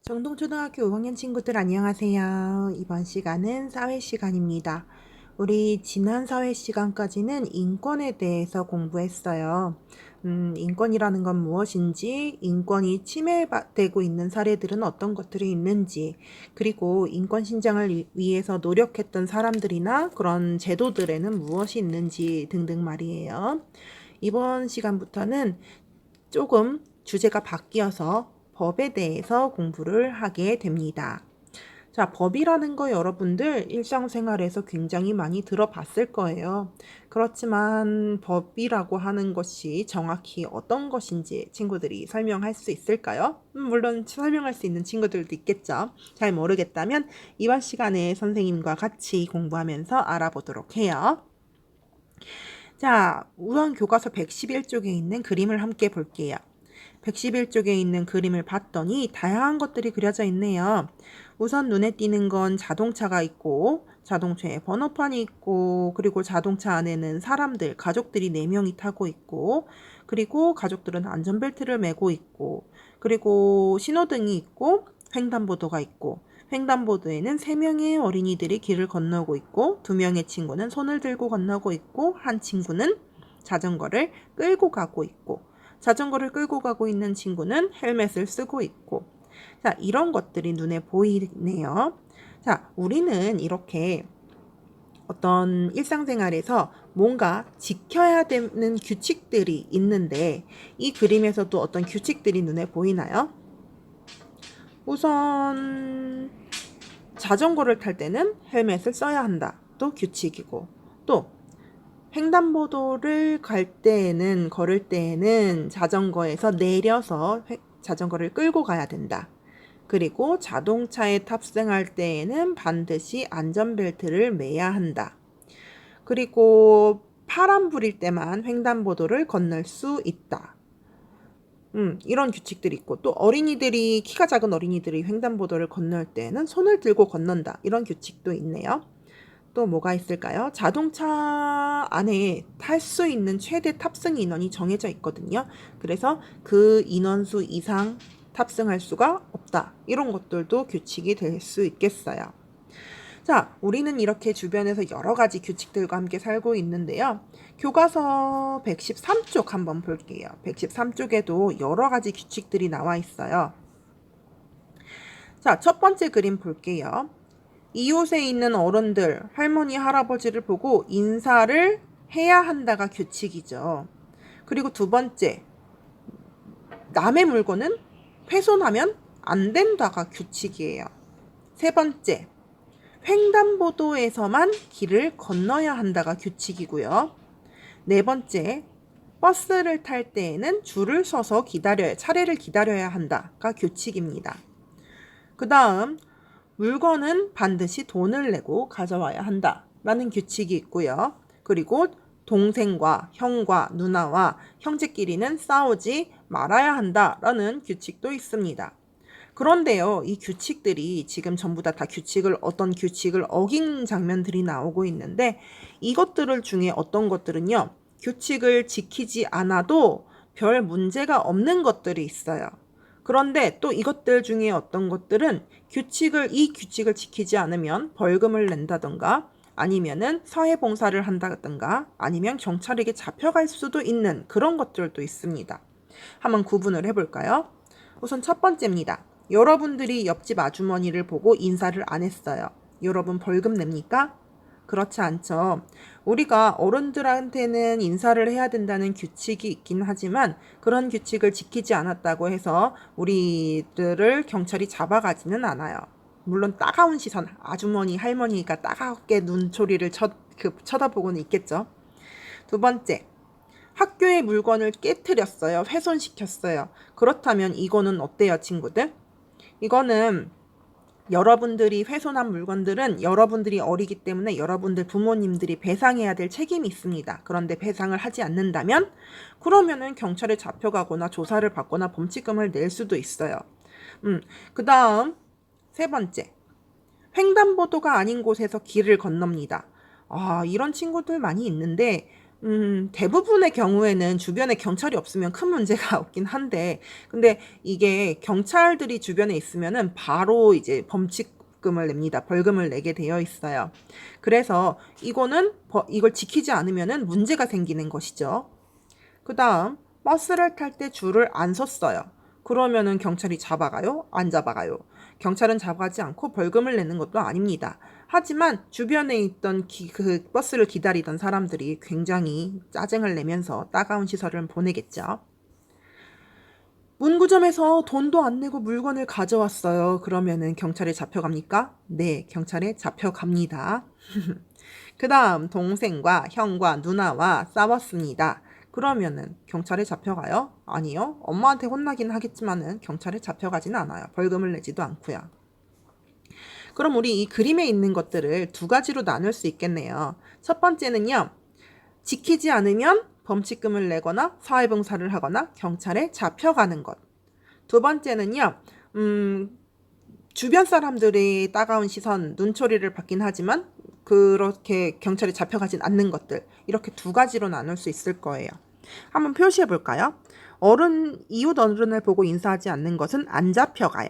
정동초등학교 5학년 친구들 안녕하세요. 이번 시간은 사회 시간입니다. 우리 지난 사회 시간까지는 인권에 대해서 공부했어요. 인권이라는 건 무엇인지, 인권이 침해되고 있는 사례들은 어떤 것들이 있는지, 그리고 인권 신장을 위해서 노력했던 사람들이나 그런 제도들에는 무엇이 있는지 등등 말이에요. 이번 시간부터는 조금 주제가 바뀌어서 법에 대해서 공부를 하게 됩니다. 자, 법이라는 거 여러분들 일상생활에서 굉장히 많이 들어봤을 거예요. 그렇지만 법이라고 하는 것이 정확히 어떤 것인지 친구들이 설명할 수 있을까요? 물론 설명할 수 있는 친구들도 있겠죠. 잘 모르겠다면 이번 시간에 선생님과 같이 공부하면서 알아보도록 해요. 자, 우선 교과서 111쪽에 있는 그림을 함께 볼게요. 111쪽에 있는 그림을 봤더니 다양한 것들이 그려져 있네요. 우선 눈에 띄는 건 자동차가 있고 자동차에 번호판이 있고 그리고 자동차 안에는 사람들, 가족들이 4명이 타고 있고 그리고 가족들은 안전벨트를 매고 있고 그리고 신호등이 있고 횡단보도가 있고 횡단보도에는 3명의 어린이들이 길을 건너고 있고 2명의 친구는 손을 들고 건너고 있고 한 친구는 자전거를 끌고 가고 있고 자전거를 끌고 가고 있는 친구는 헬멧을 쓰고 있고 자, 이런 것들이 눈에 보이네요. 자, 우리는 이렇게 어떤 일상생활에서 뭔가 지켜야 되는 규칙들이 있는데 이 그림에서도 어떤 규칙들이 눈에 보이나요? 우선 자전거를 탈 때는 헬멧을 써야 한다. 또 규칙이고 또 횡단보도를 걸을 때에는 자전거에서 내려서 자전거를 끌고 가야 된다. 그리고 자동차에 탑승할 때에는 반드시 안전벨트를 매야 한다. 그리고 파란불일 때만 횡단보도를 건널 수 있다. 이런 규칙들이 있고 또 키가 작은 어린이들이 횡단보도를 건널 때에는 손을 들고 건넌다. 이런 규칙도 있네요. 또 뭐가 있을까요? 자동차 안에 탈 수 있는 최대 탑승 인원이 정해져 있거든요. 그래서 그 인원수 이상 탑승할 수가 없다. 이런 것들도 규칙이 될 수 있겠어요. 자, 우리는 이렇게 주변에서 여러 가지 규칙들과 함께 살고 있는데요. 교과서 113쪽 한번 볼게요. 113쪽에도 여러 가지 규칙들이 나와 있어요. 자, 첫 번째 그림 볼게요. 이웃에 있는 어른들, 할머니, 할아버지를 보고 인사를 해야 한다가 규칙이죠. 그리고 두 번째, 남의 물건은 훼손하면 안 된다가 규칙이에요. 세 번째, 횡단보도에서만 길을 건너야 한다가 규칙이고요. 네 번째, 버스를 탈 때에는 줄을 서서 차례를 기다려야 한다가 규칙입니다. 그 다음, 물건은 반드시 돈을 내고 가져와야 한다라는 규칙이 있고요. 그리고 동생과 형과 누나와 형제끼리는 싸우지 말아야 한다라는 규칙도 있습니다. 그런데요, 이 규칙들이 지금 전부 다 어떤 규칙을 어긴 장면들이 나오고 있는데 이것들을 중에 어떤 것들은요, 규칙을 지키지 않아도 별 문제가 없는 것들이 있어요. 그런데 또 이것들 중에 어떤 것들은 이 규칙을 지키지 않으면 벌금을 낸다던가 아니면은 사회봉사를 한다든가 아니면 경찰에게 잡혀갈 수도 있는 그런 것들도 있습니다. 한번 구분을 해볼까요? 우선 첫 번째입니다. 여러분들이 옆집 아주머니를 보고 인사를 안 했어요. 여러분 벌금 냅니까? 그렇지 않죠. 우리가 어른들한테는 인사를 해야 된다는 규칙이 있긴 하지만 그런 규칙을 지키지 않았다고 해서 우리들을 경찰이 잡아가지는 않아요. 물론 따가운 시선, 아주머니, 할머니가 따갑게 눈초리를 쳐다보고는 있겠죠. 두 번째, 학교의 물건을 깨트렸어요. 훼손시켰어요. 그렇다면 이거는 어때요, 친구들? 이거는 여러분들이 훼손한 물건들은 여러분들이 어리기 때문에 여러분들 부모님들이 배상해야 될 책임이 있습니다. 그런데 배상을 하지 않는다면 그러면은 경찰에 잡혀가거나 조사를 받거나 범칙금을 낼 수도 있어요. 그 다음 세 번째, 횡단보도가 아닌 곳에서 길을 건넙니다. 이런 친구들 많이 있는데 대부분의 경우에는 주변에 경찰이 없으면 큰 문제가 없긴 한데, 근데 이게 경찰들이 주변에 있으면은 바로 이제 범칙금을 냅니다. 벌금을 내게 되어 있어요. 그래서 이걸 지키지 않으면은 문제가 생기는 것이죠. 그 다음, 버스를 탈 때 줄을 안 섰어요. 그러면은 경찰이 잡아가요? 안 잡아가요? 경찰은 잡아가지 않고 벌금을 내는 것도 아닙니다. 하지만 주변에 있던 그 버스를 기다리던 사람들이 굉장히 짜증을 내면서 따가운 시선을 보내겠죠. 문구점에서 돈도 안 내고 물건을 가져왔어요. 그러면은 경찰에 잡혀갑니까? 네, 경찰에 잡혀갑니다. 그 다음 동생과 형과 누나와 싸웠습니다. 그러면은 경찰에 잡혀가요? 아니요. 엄마한테 혼나긴 하겠지만은 경찰에 잡혀가진 않아요. 벌금을 내지도 않고요. 그럼 우리 이 그림에 있는 것들을 두 가지로 나눌 수 있겠네요. 첫 번째는요. 지키지 않으면 범칙금을 내거나 사회봉사를 하거나 경찰에 잡혀가는 것. 두 번째는요. 주변 사람들의 따가운 시선, 눈초리를 받긴 하지만 그렇게 경찰에 잡혀가진 않는 것들. 이렇게 두 가지로 나눌 수 있을 거예요. 한번 표시해 볼까요? 이웃 어른을 보고 인사하지 않는 것은 안 잡혀가요.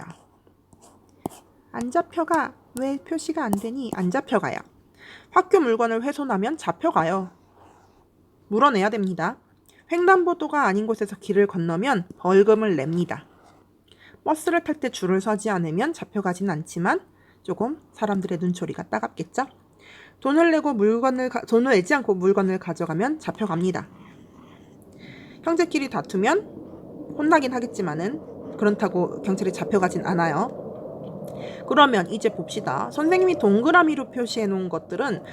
안 잡혀가. 왜 표시가 안 되니? 안 잡혀가요. 학교 물건을 훼손하면 잡혀가요. 물어내야 됩니다. 횡단보도가 아닌 곳에서 길을 건너면 벌금을 냅니다. 버스를 탈 때 줄을 서지 않으면 잡혀가진 않지만 조금 사람들의 눈초리가 따갑겠죠? 돈을 내지 않고 물건을 가져가면 잡혀갑니다. 형제끼리 다투면 혼나긴 하겠지만은 그렇다고 경찰에 잡혀가진 않아요. 그러면 이제 봅시다. 선생님이 동그라미로 표시해 놓은 것들은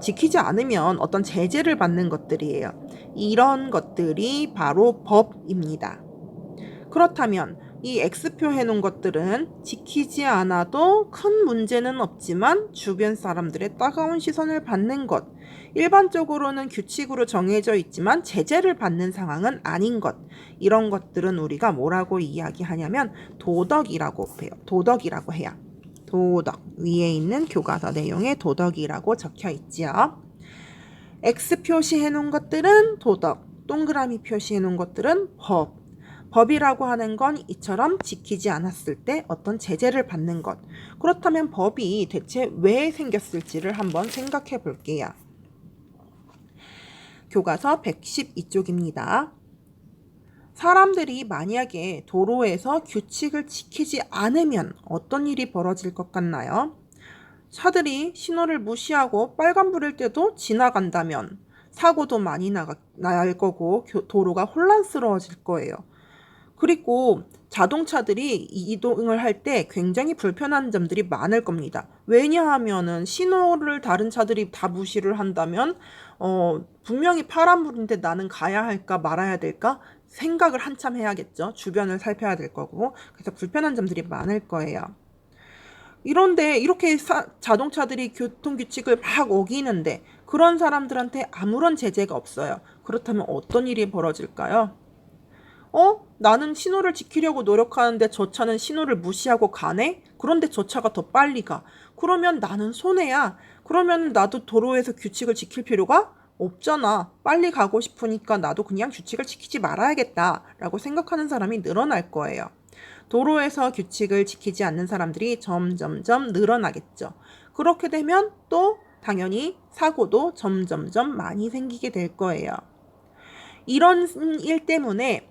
지키지 않으면 어떤 제재를 받는 것들이에요. 이런 것들이 바로 법입니다. 그렇다면 이 X표 해놓은 것들은 지키지 않아도 큰 문제는 없지만 주변 사람들의 따가운 시선을 받는 것, 일반적으로는 규칙으로 정해져 있지만 제재를 받는 상황은 아닌 것, 이런 것들은 우리가 뭐라고 이야기하냐면 도덕이라고 해요. 도덕이라고 해요. 도덕, 위에 있는 교과서 내용에 도덕이라고 적혀 있지요. X 표시해 놓은 것들은 도덕, 동그라미 표시해 놓은 것들은 법. 법이라고 하는 건 이처럼 지키지 않았을 때 어떤 제재를 받는 것. 그렇다면 법이 대체 왜 생겼을지를 한번 생각해 볼게요. 교과서 112쪽입니다. 사람들이 만약에 도로에서 규칙을 지키지 않으면 어떤 일이 벌어질 것 같나요? 차들이 신호를 무시하고 빨간불일 때도 지나간다면 사고도 많이 날 거고 도로가 혼란스러워질 거예요. 그리고 자동차들이 이동을 할 때 굉장히 불편한 점들이 많을 겁니다. 왜냐하면은 신호를 다른 차들이 다 무시를 한다면 분명히 파란불인데 나는 가야 할까 말아야 될까 생각을 한참 해야겠죠. 주변을 살펴야 될 거고. 그래서 불편한 점들이 많을 거예요. 이런데 이렇게 자동차들이 교통규칙을 막 어기는데 그런 사람들한테 아무런 제재가 없어요. 그렇다면 어떤 일이 벌어질까요? 나는 신호를 지키려고 노력하는데 저 차는 신호를 무시하고 가네? 그런데 저 차가 더 빨리 가. 그러면 나는 손해야. 그러면 나도 도로에서 규칙을 지킬 필요가 없잖아. 빨리 가고 싶으니까 나도 그냥 규칙을 지키지 말아야겠다. 라고 생각하는 사람이 늘어날 거예요. 도로에서 규칙을 지키지 않는 사람들이 점점점 늘어나겠죠. 그렇게 되면 또 당연히 사고도 점점점 많이 생기게 될 거예요. 이런 일 때문에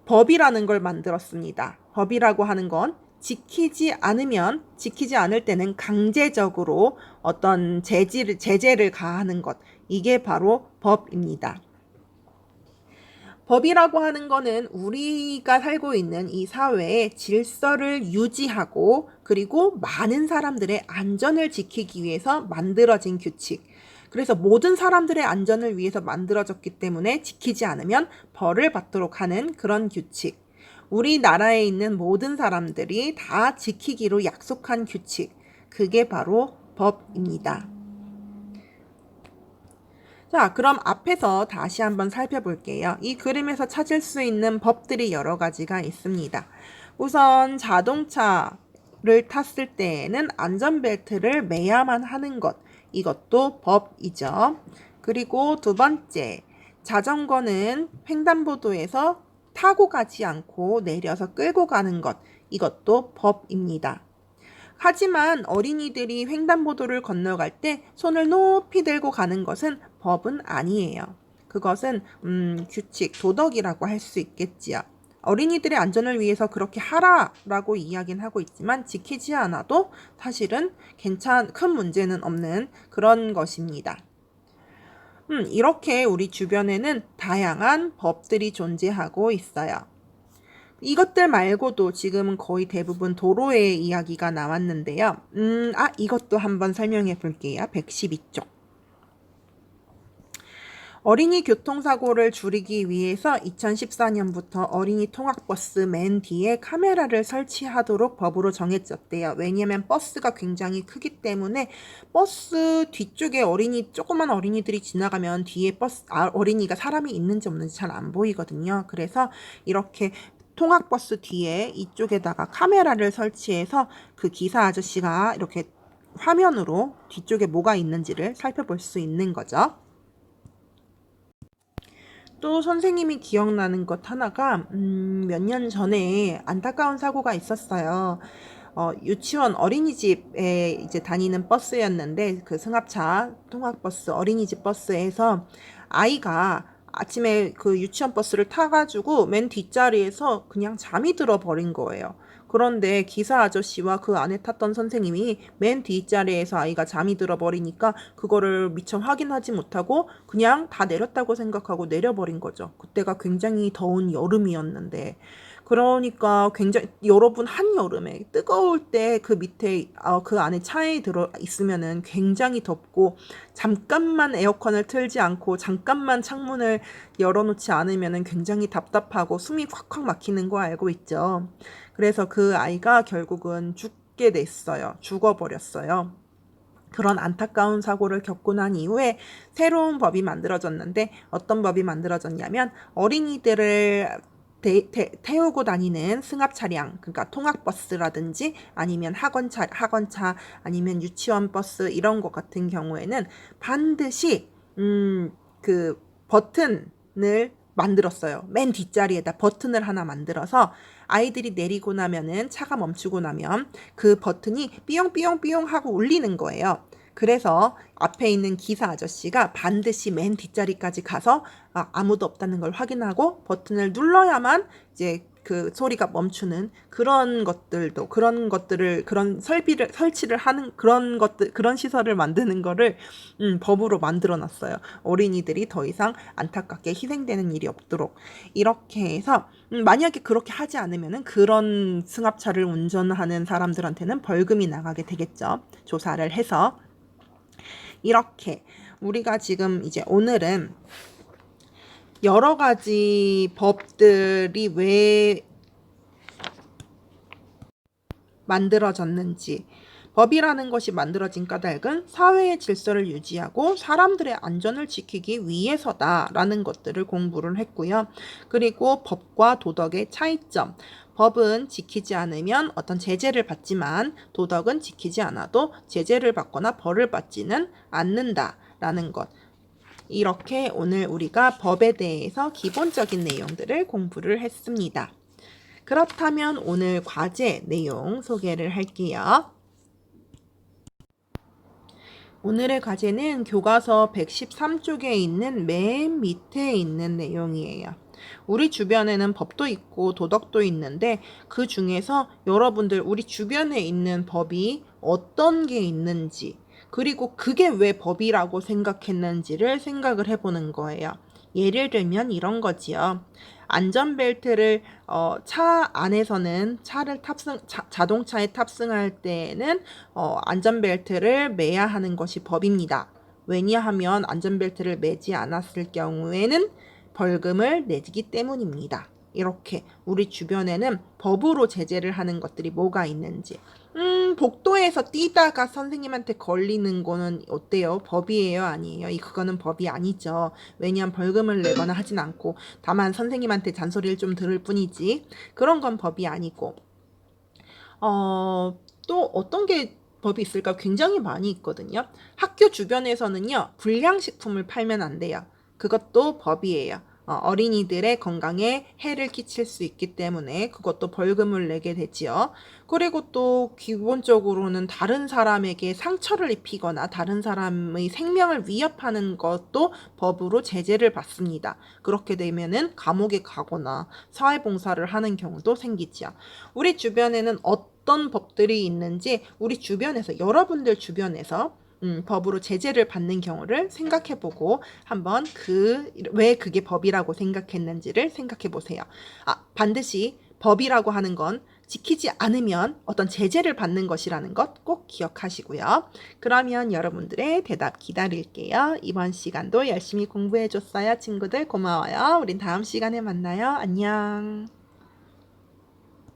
법이라는 걸 만들었습니다. 법이라고 하는 건 지키지 않을 때는 강제적으로 어떤 제재를 가하는 것. 이게 바로 법입니다. 법이라고 하는 거는 우리가 살고 있는 이 사회의 질서를 유지하고 그리고 많은 사람들의 안전을 지키기 위해서 만들어진 규칙. 그래서 모든 사람들의 안전을 위해서 만들어졌기 때문에 지키지 않으면 벌을 받도록 하는 그런 규칙. 우리나라에 있는 모든 사람들이 다 지키기로 약속한 규칙. 그게 바로 법입니다. 자, 그럼 앞에서 다시 한번 살펴볼게요. 이 그림에서 찾을 수 있는 법들이 여러 가지가 있습니다. 우선 자동차를 탔을 때에는 안전벨트를 매야만 하는 것. 이것도 법이죠. 그리고 두 번째, 자전거는 횡단보도에서 타고 가지 않고 내려서 끌고 가는 것, 이것도 법입니다. 하지만 어린이들이 횡단보도를 건너갈 때 손을 높이 들고 가는 것은 법은 아니에요. 그것은 규칙, 도덕이라고 할 수 있겠지요. 어린이들의 안전을 위해서 그렇게 하라라고 이야기는 하고 있지만 지키지 않아도 사실은 큰 문제는 없는 그런 것입니다. 이렇게 우리 주변에는 다양한 법들이 존재하고 있어요. 이것들 말고도 지금은 거의 대부분 도로의 이야기가 나왔는데요. 이것도 한번 설명해 볼게요. 112쪽. 어린이 교통사고를 줄이기 위해서 2014년부터 어린이 통학버스 맨 뒤에 카메라를 설치하도록 법으로 정해졌대요. 왜냐하면 버스가 굉장히 크기 때문에 버스 뒤쪽에 조그만 어린이들이 지나가면 뒤에 어린이가 사람이 있는지 없는지 잘 안 보이거든요. 그래서 이렇게 통학버스 뒤에 이쪽에다가 카메라를 설치해서 그 기사 아저씨가 이렇게 화면으로 뒤쪽에 뭐가 있는지를 살펴볼 수 있는 거죠. 또 선생님이 기억나는 것 하나가 몇 년 전에 안타까운 사고가 있었어요. 유치원 어린이집에 이제 다니는 버스였는데 그 승합차 통학버스 어린이집 버스에서 아이가 아침에 그 유치원 버스를 타가지고 맨 뒷자리에서 그냥 잠이 들어 버린 거예요. 그런데 기사 아저씨와 그 안에 탔던 선생님이 맨 뒷자리에서 아이가 잠이 들어 버리니까 그거를 미처 확인하지 못하고 그냥 다 내렸다고 생각하고 내려버린 거죠. 그때가 굉장히 더운 여름이었는데. 그러니까 굉장히 여러분 한여름에 뜨거울 때 그 밑에 그 안에 차에 들어 있으면은 굉장히 덥고 잠깐만 에어컨을 틀지 않고 잠깐만 창문을 열어놓지 않으면은 굉장히 답답하고 숨이 콱콱 막히는 거 알고 있죠. 그래서 그 아이가 결국은 죽게 됐어요. 죽어버렸어요. 그런 안타까운 사고를 겪고 난 이후에 새로운 법이 만들어졌는데 어떤 법이 만들어졌냐면 어린이들을 태우고 다니는 승합 차량, 그러니까 통학버스라든지 아니면 학원차 아니면 유치원 버스 이런 것 같은 경우에는 반드시 그 버튼을 만들었어요. 맨 뒷자리에다 버튼을 하나 만들어서 아이들이 내리고 나면은 차가 멈추고 나면 그 버튼이 삐용삐용삐용 하고 울리는 거예요. 그래서 앞에 있는 기사 아저씨가 반드시 맨 뒷자리까지 가서 아무도 없다는 걸 확인하고 버튼을 눌러야만 이제 그 소리가 멈추는 그런 설치를 하는 그런 시설을 만드는 거를 법으로 만들어 놨어요. 어린이들이 더 이상 안타깝게 희생되는 일이 없도록 이렇게 해서 만약에 그렇게 하지 않으면은 그런 승합차를 운전하는 사람들한테는 벌금이 나가게 되겠죠. 조사를 해서 이렇게 우리가 지금 이제 오늘은 여러 가지 법들이 왜 만들어졌는지, 법이라는 것이 만들어진 까닭은 사회의 질서를 유지하고 사람들의 안전을 지키기 위해서다라는 것들을 공부를 했고요. 그리고 법과 도덕의 차이점. 법은 지키지 않으면 어떤 제재를 받지만 도덕은 지키지 않아도 제재를 받거나 벌을 받지는 않는다라는 것. 이렇게 오늘 우리가 법에 대해서 기본적인 내용들을 공부를 했습니다. 그렇다면 오늘 과제 내용 소개를 할게요. 오늘의 과제는 교과서 113쪽에 있는 맨 밑에 있는 내용이에요. 우리 주변에는 법도 있고 도덕도 있는데 그 중에서 여러분들 우리 주변에 있는 법이 어떤 게 있는지 그리고 그게 왜 법이라고 생각했는지를 생각을 해보는 거예요. 예를 들면 이런 거지요. 안전벨트를 차 안에서는 자동차에 탑승할 때에는 안전벨트를 매야 하는 것이 법입니다. 왜냐하면 안전벨트를 매지 않았을 경우에는 벌금을 내기 때문입니다. 이렇게 우리 주변에는 법으로 제재를 하는 것들이 뭐가 있는지. 복도에서 뛰다가 선생님한테 걸리는 거는 어때요? 법이에요? 아니에요? 그거는 법이 아니죠. 왜냐하면 벌금을 내거나 하진 않고 다만 선생님한테 잔소리를 좀 들을 뿐이지 그런 건 법이 아니고 또 어떤 게 법이 있을까? 굉장히 많이 있거든요. 학교 주변에서는요. 불량식품을 팔면 안 돼요. 그것도 법이에요. 어린이들의 건강에 해를 끼칠 수 있기 때문에 그것도 벌금을 내게 되지요. 그리고 또 기본적으로는 다른 사람에게 상처를 입히거나 다른 사람의 생명을 위협하는 것도 법으로 제재를 받습니다. 그렇게 되면은 감옥에 가거나 사회봉사를 하는 경우도 생기지요. 우리 주변에는 어떤 법들이 있는지 우리 주변에서 여러분들 주변에서 법으로 제재를 받는 경우를 생각해보고 한번 왜 그게 법이라고 생각했는지를 생각해보세요. 반드시 법이라고 하는 건 지키지 않으면 어떤 제재를 받는 것이라는 것 꼭 기억하시고요. 그러면 여러분들의 대답 기다릴게요. 이번 시간도 열심히 공부해줬어요. 친구들 고마워요. 우린 다음 시간에 만나요. 안녕.